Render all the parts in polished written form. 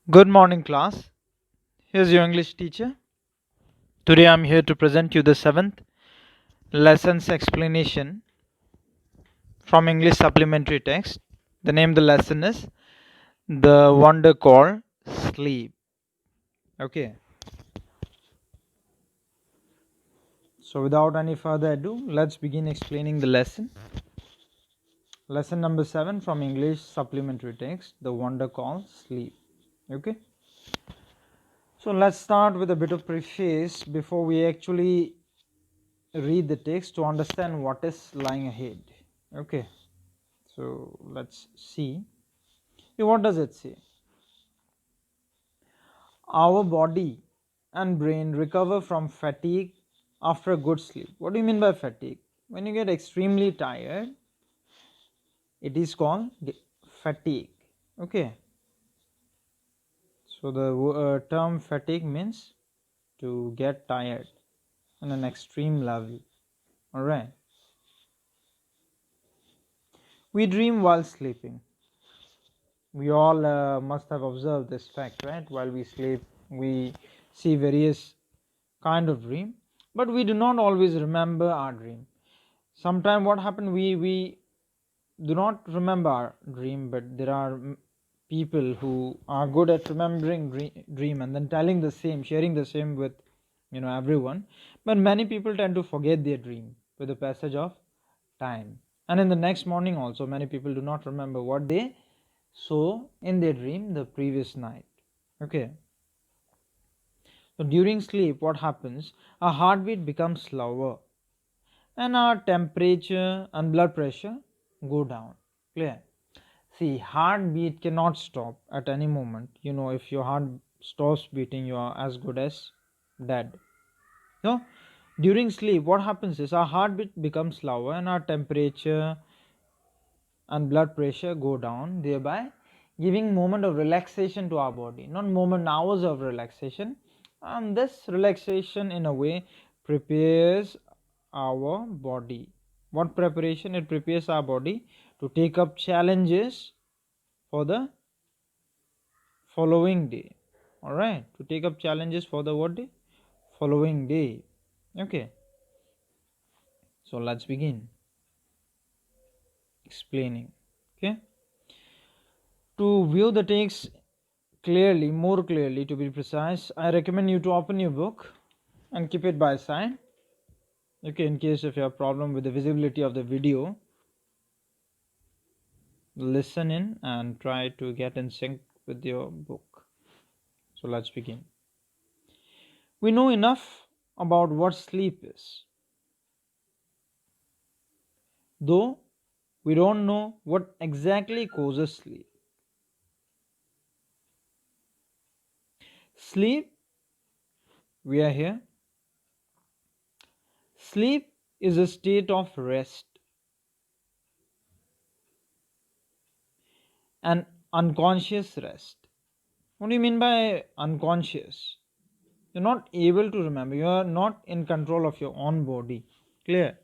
Good morning, class. Here's your English teacher. Today I'm here to present you the seventh lesson's explanation from English supplementary text. The name of the lesson is The Wonder Called Sleep. Okay, so without any further ado, let's begin explaining the lesson. Lesson number 7 from English supplementary text The Wonder Called Sleep. Okay, so let's start with a bit of preface before we actually read the text to understand what is lying ahead. Okay, so let's see. What does it say? Our body and brain recover from fatigue after a good sleep. What do you mean by fatigue? When you get extremely tired, it is called fatigue. Okay, so the term fatigue means to get tired on an extreme level. All right. We dream while sleeping. We all must have observed this fact, right? While we sleep, we see various kind of dream, but we do not always remember our dream. Sometimes what happened, we do not remember our dream, but there are people who are good at remembering dream and then telling the same, sharing the same with everyone. But many people tend to forget their dream with the passage of time, and in the next morning also many people do not remember what they saw in their dream the previous night. Okay, so during sleep what happens, our heartbeat becomes slower and our temperature and blood pressure go down. Clear? See, heartbeat cannot stop at any moment. If your heart stops beating, you are as good as dead. So during sleep what happens is our heartbeat becomes slower and our temperature and blood pressure go down, thereby giving moment of relaxation to our body, not moment, hours of relaxation. And this relaxation in a way prepares our body. What preparation? It prepares our body to take up challenges for the following day. All right, to take up challenges for the what day? Following day. Okay, so let's begin explaining. Okay, to view the text clearly, more clearly to be precise, I recommend you to open your book and keep it by side. Okay, in case if you have problem with the visibility of the video, listen in and try to get in sync with your book. So let's begin. We know enough about what sleep is, though we don't know what exactly causes sleep. Sleep, we are here. Sleep is a state of rest, an unconscious rest. What do you mean by unconscious? You're not able to remember. You are not in control of your own body. Clear?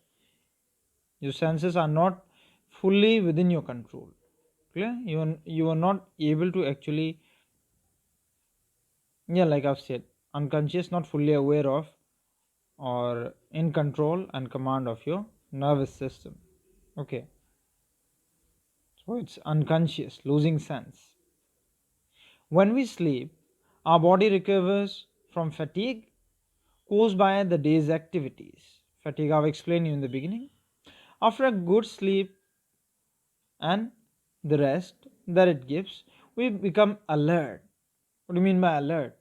Your senses are not fully within your control. Clear? You are not able to actually, yeah, like I've said, unconscious, not fully aware of or in control and command of your nervous system. Okay, so it's unconscious, losing sense. When we sleep, our body recovers from fatigue caused by the day's activities. Fatigue, I've explained you in the beginning. After a good sleep and the rest that it gives, we become alert. What do you mean by alert?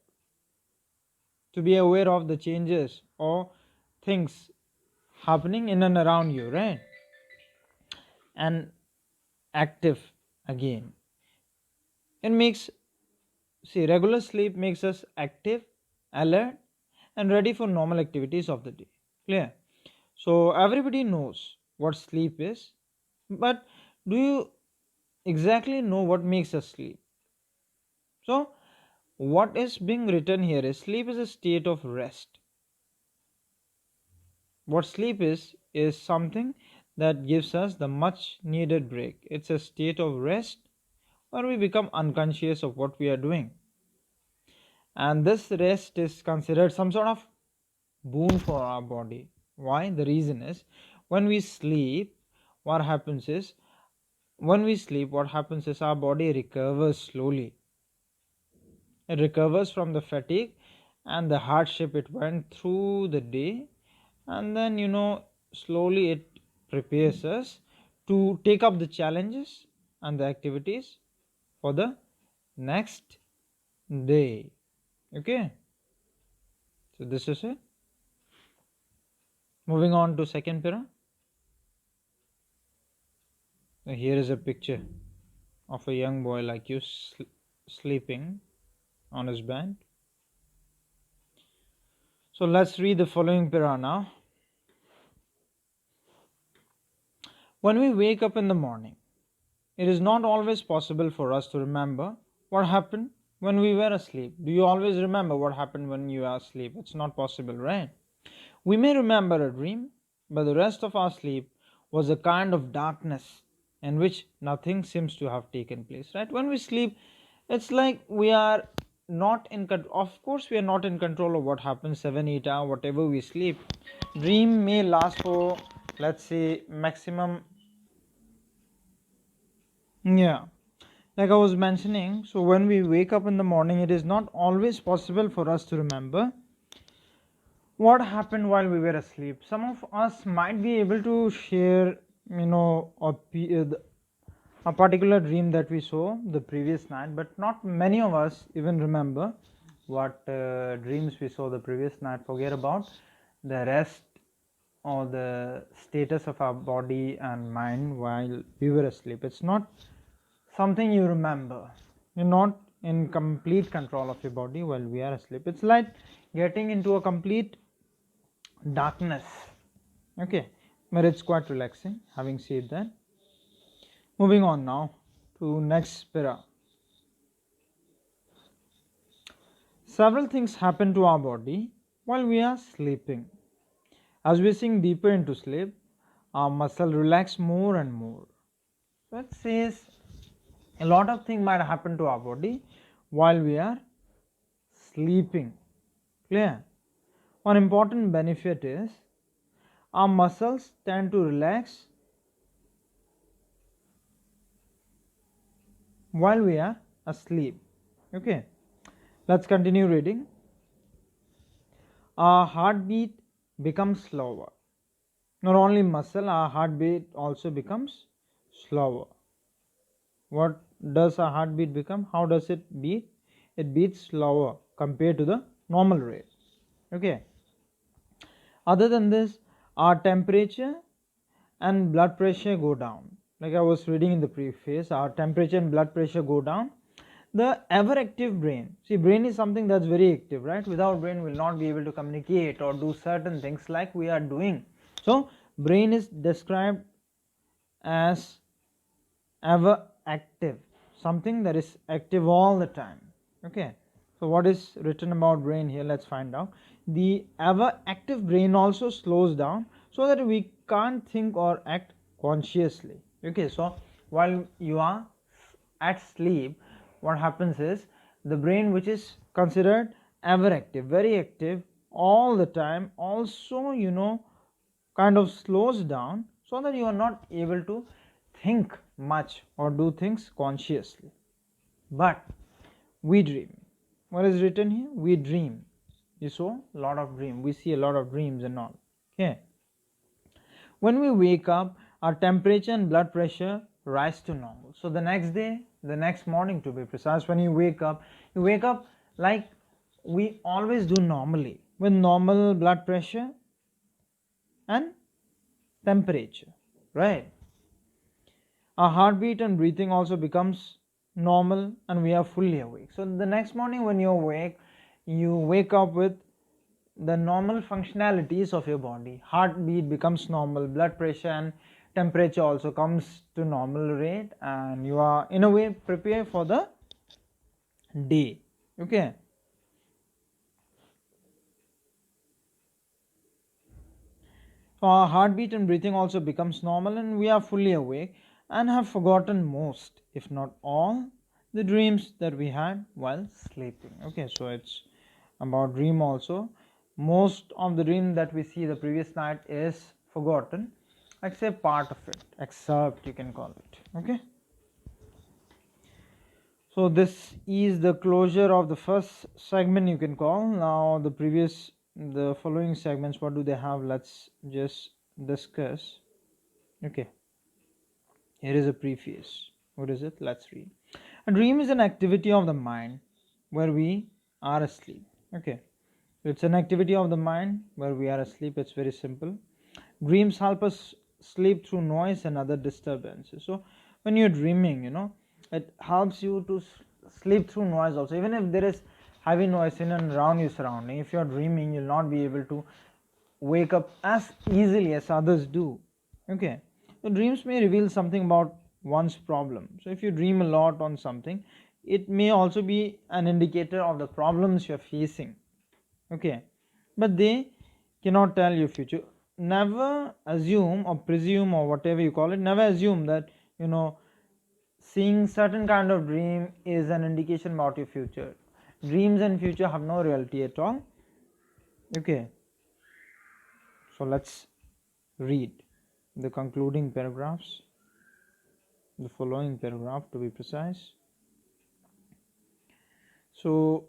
To be aware of the changes or things happening in and around you, right? And active again. It makes, see, regular sleep makes us active, alert, and ready for normal activities of the day. Clear? So everybody knows what sleep is, but do you exactly know what makes us sleep? So what is being written here is sleep is a state of rest. What sleep is something that gives us the much needed break. It's a state of rest where we become unconscious of what we are doing. and this rest is considered some sort of boon for our body. Why? The reason is, when we sleep, what happens is what happens is our body recovers slowly. It recovers from the fatigue and the hardship it went through the day, and then slowly it prepares us to take up the challenges and the activities for the next day. Okay, so this is it. Moving on to second para. Here is a picture of a young boy like you sleeping on his bed. So let's read the following para now. When we wake up in the morning, it is not always possible for us to remember what happened when we were asleep. Do you always remember what happened when you are asleep? It's not possible, right? We may remember a dream, but the rest of our sleep was a kind of darkness in which nothing seems to have taken place, right? When we sleep, it's like we are not in control. Of course, we are not in control of what happens 7, 8 hours, whatever we sleep. Dream may last for, let's say, maximum. Yeah, like I was mentioning, so when we wake up in the morning, it is not always possible for us to remember what happened while we were asleep. Some of us might be able to share, a particular dream that we saw the previous night, but not many of us even remember what dreams we saw the previous night. Forget about the rest or the status of our body and mind while we were asleep. It's not something you remember. You're not in complete control of your body while we are asleep. It's like getting into a complete darkness. Okay, but it's quite relaxing. Having said that, moving on now to next para. Several things happen to our body while we are sleeping. As we sink deeper into sleep, our muscle relax more and more. That says a lot of things might happen to our body while we are sleeping. Clear? One important benefit is our muscles tend to relax while we are asleep. Okay, let's continue reading. Our heartbeat becomes slower. Not only muscle, our heartbeat also becomes slower. What does our heartbeat become? How does it beat? It beats slower compared to the normal rate. Okay. Other than this, our temperature and blood pressure go down. Like I was reading in the preface, our temperature and blood pressure go down. The ever active brain. See, brain is something that's very active, right? Without brain, we'll not be able to communicate or do certain things like we are doing. So, brain is described as ever active, something that is active all the time. Okay, so what is written about brain here? Let's find out. The ever active brain also slows down so that we can't think or act consciously. Okay, so while you are at sleep, what happens is the brain, which is considered ever active, very active all the time, also kind of slows down so that you are not able to think much or do things consciously. But we dream. What is written here? We dream. You saw a lot of dream. We see a lot of dreams and all. Okay. When we wake up, our temperature and blood pressure rise to normal. So the next day, the next morning to be precise, when you wake up like we always do normally, with normal blood pressure and temperature, right? Our heartbeat and breathing also becomes normal and we are fully awake. So the next morning when you awake, you wake up with the normal functionalities of your body. Heartbeat becomes normal, blood pressure and temperature also comes to normal rate, and you are in a way prepared for the day. Okay. So our heartbeat and breathing also becomes normal and we are fully awake and have forgotten most, if not all, the dreams that we had while sleeping. Okay, so it's about dream also. Most of the dream that we see the previous night is forgotten, except part of it, excerpt you can call it. Okay, so this is the closure of the first segment you can call. Now the following segments, what do they have? Let's just discuss. Okay, here is a preface. What is it? Let's read. A dream is an activity of the mind where we are asleep. Okay, it's an activity of the mind where we are asleep. It's very simple. Dreams help us sleep through noise and other disturbances. So when you're dreaming, it helps you to sleep through noise also. Even if there is heavy noise in and around your surrounding, if you're dreaming, you'll not be able to wake up as easily as others do. Okay, so dreams may reveal something about one's problem. So if you dream a lot on something, it may also be an indicator of the problems you're facing. Okay, but they cannot tell your future. Never assume or presume or whatever you call it, never assume that seeing certain kind of dream is an indication about your future. Dreams and future have no reality at all. Okay, so let's read the concluding paragraphs, the following paragraph to be precise. So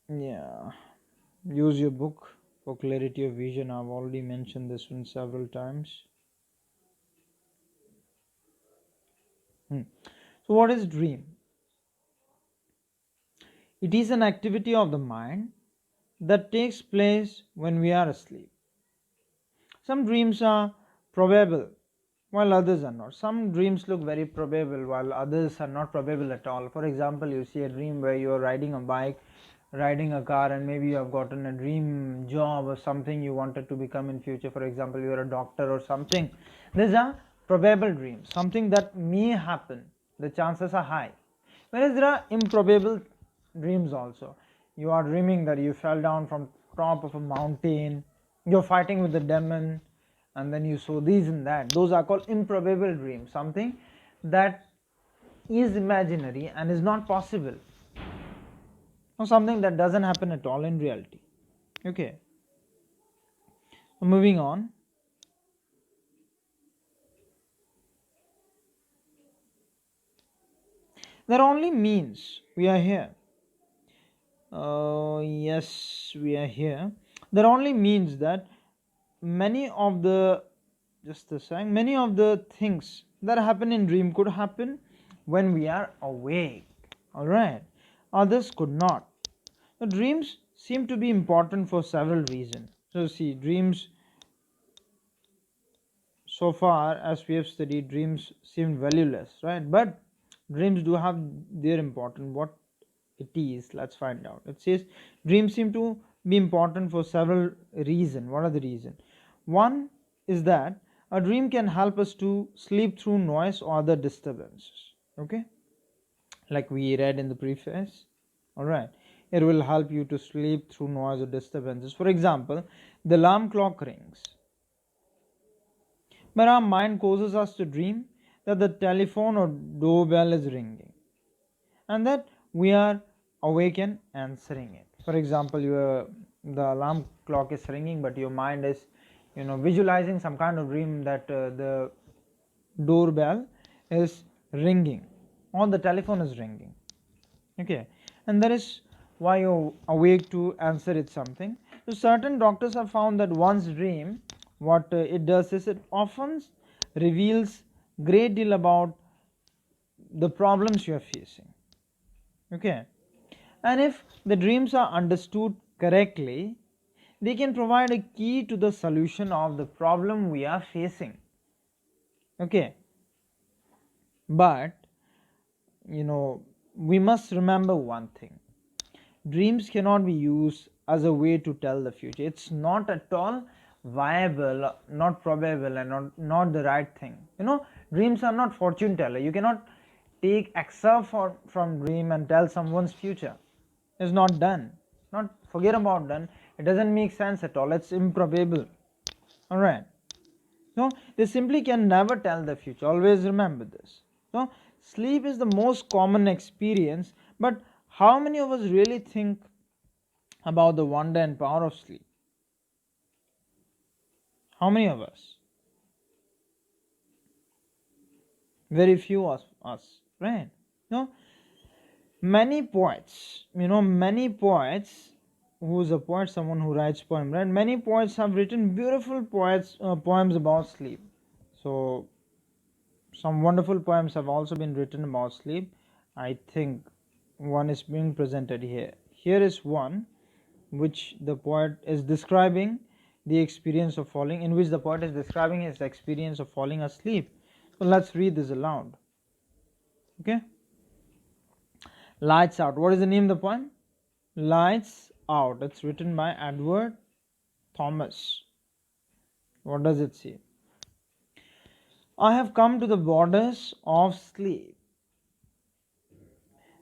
yeah, use your book for clarity of vision. I've already mentioned this one several times. So what is dream? It is an activity of the mind that takes place when we are asleep. Some dreams are probable while others are not. Some dreams look very probable while others are not probable at all. For example, you see a dream where you are riding a bike, riding a car, and maybe you have gotten a dream job or something you wanted to become in future. For example, you are a doctor or something. These are probable dreams, something that may happen. The chances are high. Whereas there are improbable dreams also. You are dreaming that you fell down from top of a mountain, you're fighting with the demon, and then you saw these and that. Those are called improbable dreams, something that is imaginary and is not possible, or something that doesn't happen at all in reality. Okay, so moving on. That only means we are here. Yes, we are here. That only means that many of the many of the things that happen in dream could happen when we are awake. All right, others could not. The dreams seem to be important for several reasons. So see, dreams, so far as we have studied, dreams seem valueless, right? But dreams do have their importance. What it is, let's find out. It says dreams seem to be important for several reasons. What are the reasons? One is that a dream can help us to sleep through noise or other disturbances. Okay, like we read in the preface. All right, it will help you to sleep through noise or disturbances. For example, the alarm clock rings, but our mind causes us to dream that the telephone or doorbell is ringing and that we are awake and answering it. For example, the alarm clock is ringing, but your mind is visualizing some kind of dream that the doorbell is ringing or the telephone is ringing. Okay, and that is why you're awake to answer it something. So certain doctors have found that one's dream, what it does is it often reveals great deal about the problems you are facing. Okay, and if the dreams are understood correctly, they can provide a key to the solution of the problem we are facing. Okay, but we must remember one thing: dreams cannot be used as a way to tell the future. It's not at all viable, not probable, and not the right thing. Dreams are not fortune teller. You cannot take excerpt from dream and tell someone's future. It's not done. Not forget about done. It doesn't make sense at all. It's improbable. Alright. So they simply can never tell the future. Always remember this. So Sleep is the most common experience, but how many of us really think about the wonder and power of sleep? How many of us? Very few of us, right? No, many poets, who's a poet, someone who writes poem, right? Many poets have written beautiful poems about sleep. So some wonderful poems have also been written about sleep. I think one is being presented here. Here is one which the poet is describing the experience of falling, in which the poet is describing his experience of falling asleep. So let's read this aloud. Okay. Lights Out. What is the name of the poem? Lights Out. It's written by Edward Thomas. What does it say? I have come to the borders of sleep,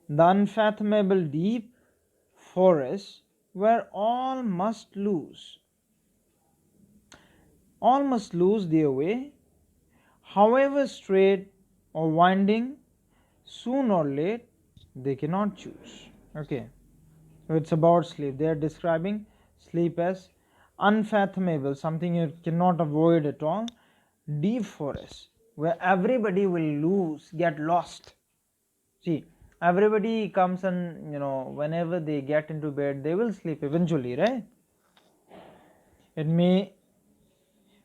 the unfathomable deep forest where all must lose their way, however straight or winding, soon or late they cannot choose. Okay, so it's about sleep. They are describing sleep as unfathomable, something you cannot avoid at all, deep forest where everybody will get lost. See, everybody comes and whenever they get into bed, they will sleep eventually, right? It may,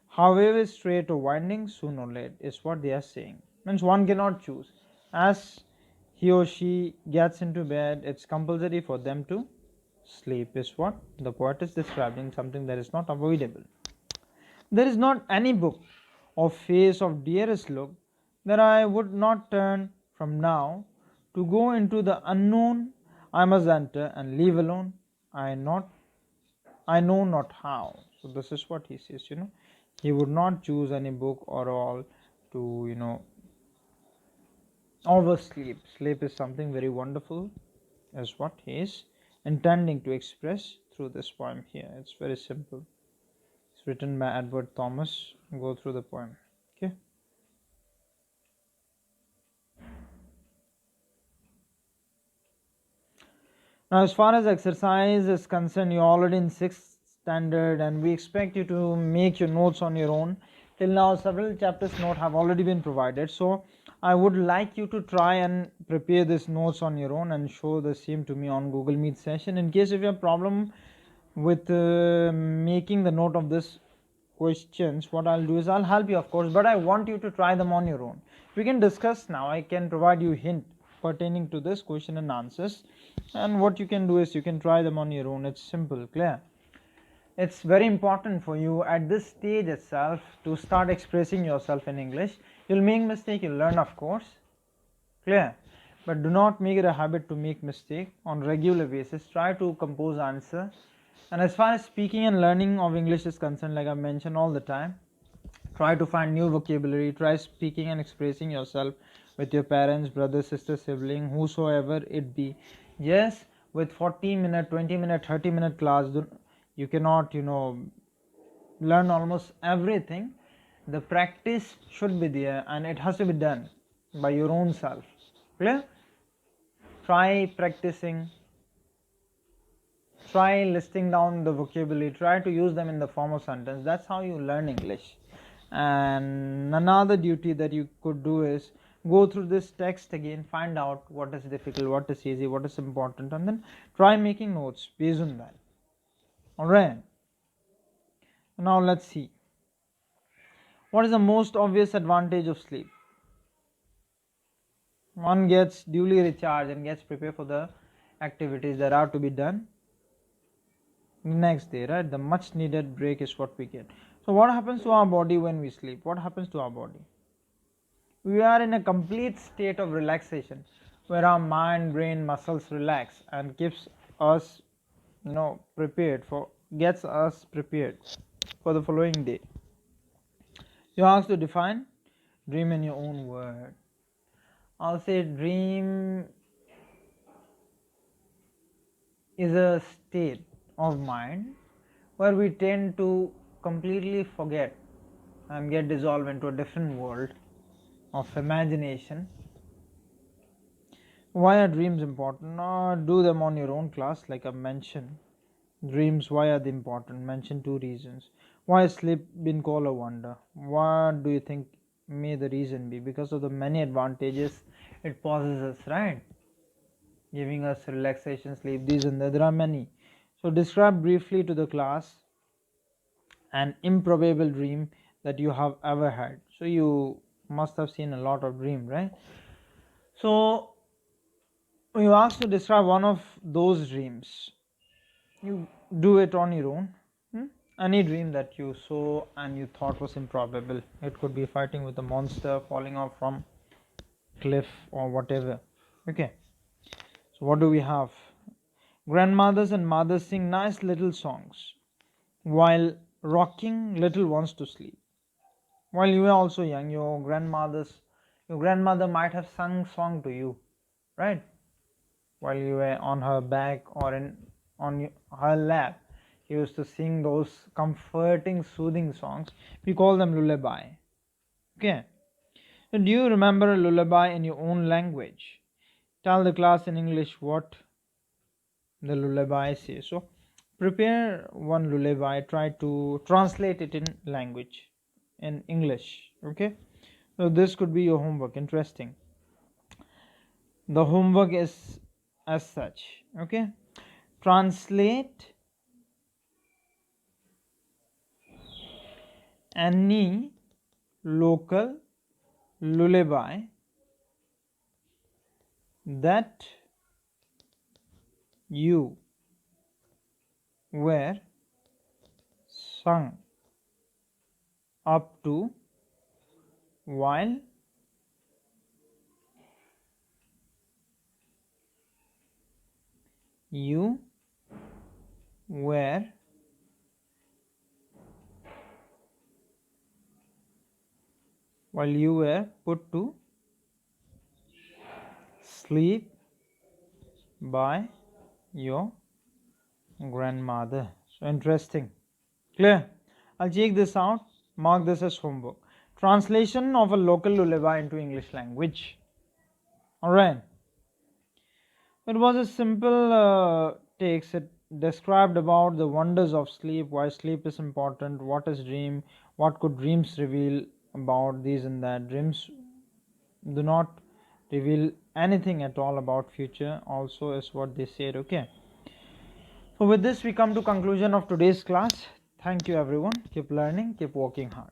however straight or winding, soon or late, is what they are saying. Means one cannot choose. As he or she gets into bed, it's compulsory for them to sleep, is what the poet is describing, something that is not avoidable. There is not any book or face of dearest look that I would not turn from now to go into the unknown. I must enter and leave alone. I know not how. So this is what he says. He would not choose any book or all to oversleep. Sleep is something very wonderful, is what he is intending to express through this poem here. It's very simple. It's written by Edward Thomas. Go through the poem. Okay. Now, as far as exercise is concerned, you're already in 6th standard, and we expect you to make your notes on your own. Till now, several chapters note have already been provided. So, I would like you to try and prepare these notes on your own and show the same to me on Google Meet session. In case if you have problem with making the note of this questions, what I'll do is I'll help you, of course, but I want you to try them on your own. We can discuss now. I can provide you hint pertaining to this question and answers, and what you can do is you can try them on your own. It's simple, clear. It's very important for you at this stage itself to start expressing yourself in English. You'll make mistake, you'll learn, of course, clear, but do not make it a habit to make mistake on regular basis. Try to compose answer. And as far as speaking and learning of English is concerned, like I mentioned all the time, try to find new vocabulary. Try speaking and expressing yourself with your parents, brother, sister, sibling, whosoever it be. Yes, with 40-minute, 20-minute, 30-minute class, you cannot learn almost everything. The practice should be there, and it has to be done by your own self. Clear? Try practicing, try listing down the vocabulary, try to use them in the form of sentence. That's how you learn English. And another duty that you could do is go through this text again, find out what is difficult, what is easy, what is important, and then try making notes based on that. Alright, now let's see, what is the most obvious advantage of sleep? One gets duly recharged and gets prepared for the activities that are to be done next day, right? The much needed break is what we get. So what happens to our body when we sleep? What happens to our body? We are in a complete state of relaxation where our mind, brain, muscles relax and keeps us gets us prepared for the following day. You ask to define dream in your own word. I'll say dream is a state of mind where we tend to completely forget and get dissolved into a different world of imagination, Why are dreams important? Do them on your own class, like I mentioned. Dreams, why are they important? Mention 2 reasons. Why is sleep been called a wonder? What do you think may the reason be? Because of the many advantages it possesses, right? Giving us relaxation, sleep, these and that. There are many. So describe briefly to the class an improbable dream that you have ever had. So you must have seen a lot of dream, right? So you asked to describe one of those dreams. You do it on your own. Hmm? Any dream that you saw and you thought was improbable. It could be fighting with a monster, falling off from cliff or whatever. Okay. So what do we have? Grandmothers and mothers sing nice little songs while rocking little ones to sleep. While you were also young, your grandmother might have sung song to you, right? While you were on her back or her lap, she used to sing those comforting, soothing songs. We call them lullaby. Okay. So do you remember a lullaby in your own language? Tell the class in English what the lullaby says. So prepare one lullaby. Try to translate it in language, in English. Okay. So this could be your homework. Interesting. The homework is as such. Okay. Translate any local lullaby that you were sung up to while you were put to sleep by your grandmother. So interesting. Clear? I'll check this out. Mark this as homework. Translation of a local lullaby into English language. Alright. It was a simple text. It described about the wonders of sleep, why sleep is important, what is dream, what could dreams reveal about these and that. Dreams do not reveal anything at all about future, also is what they said. Okay. So with this we come to conclusion of today's class. Thank you everyone. Keep learning, keep working hard.